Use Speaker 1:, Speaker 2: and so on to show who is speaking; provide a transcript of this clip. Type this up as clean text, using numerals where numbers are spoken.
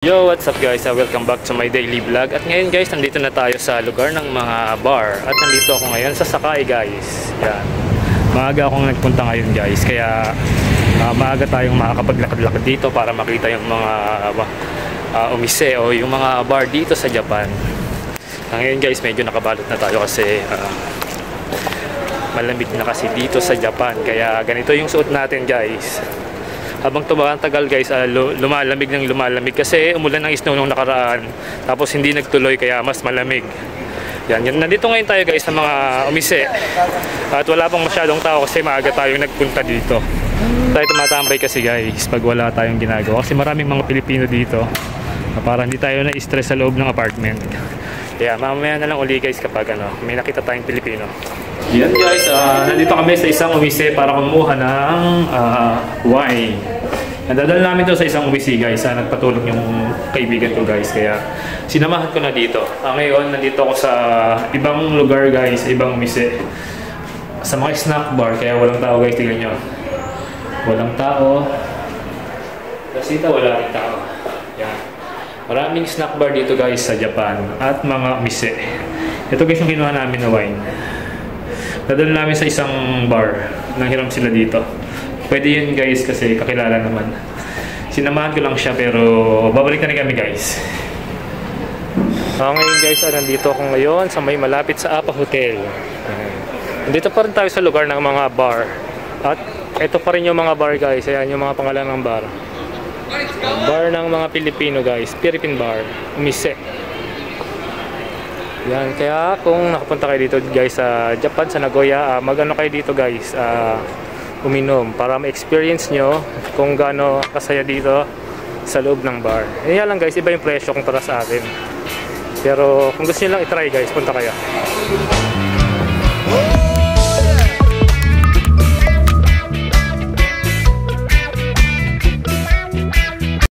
Speaker 1: Yo, what's up guys? Welcome back to my daily vlog. At ngayon guys, nandito na tayo sa lugar ng mga bar. At nandito ako ngayon sa Sakay guys. Yan. Maaga akong nagpunta ngayon guys. Kaya maaga tayong makakapaglakad-lakad dito para makita yung mga umise o yung mga bar dito sa Japan. Ngayon guys, medyo nakabalot na tayo kasi malamig na kasi dito sa Japan. Kaya ganito yung suot natin guys. Habang tumatagal guys, lumalamig ng lumalamig kasi umulan ng snow nung nakaraan. Tapos hindi nagtuloy kaya mas malamig. Yan. Nandito ngayon tayo guys sa mga umise. At wala pang masyadong tao kasi maaga tayong nagpunta dito. Tayo tumatambay kasi guys pag wala tayong ginagawa. Kasi maraming mga Pilipino dito. Para hindi tayo na-stress sa loob ng apartment. Kaya mamaya na lang uli guys kapag may nakita tayong Pilipino. Yan guys, nandito kami sa isang umise para kumuha ng wine. Nadadala namin to sa isang umise guys. Nagpatulog yung kaibigan ko guys. Kaya sinamahan ko na dito. Ngayon, nandito ako sa ibang lugar guys, ibang umise. Sa mga snack bar, kaya walang tao guys, tingnan nyo. Walang tao. Kasi wala rin tao. Yan. Maraming snack bar dito guys sa Japan. At mga umise. Ito guys yung kinuha namin na wine. Nadala namin sa isang bar. Nanghiram sila dito. Pwede yun guys kasi kakilala naman. Sinamahan ko lang siya pero babalik na rin kami guys. Ngayon guys, nandito ako ngayon sa may malapit sa Apa Hotel. Nandito pa rin tayo sa lugar ng mga bar. At ito pa rin yung mga bar guys. Ayan yung mga pangalan ng bar. Bar ng mga Pilipino guys. Philippine bar. Umise. Yan, kaya kung nakapunta kayo dito guys sa Japan, sa Nagoya, mag-ano kayo dito guys, uminom para ma-experience nyo kung gaano kasaya dito sa loob ng bar. Yan lang guys, iba yung presyo kung para sa atin. Pero kung gusto nyo lang i-try guys, punta kayo.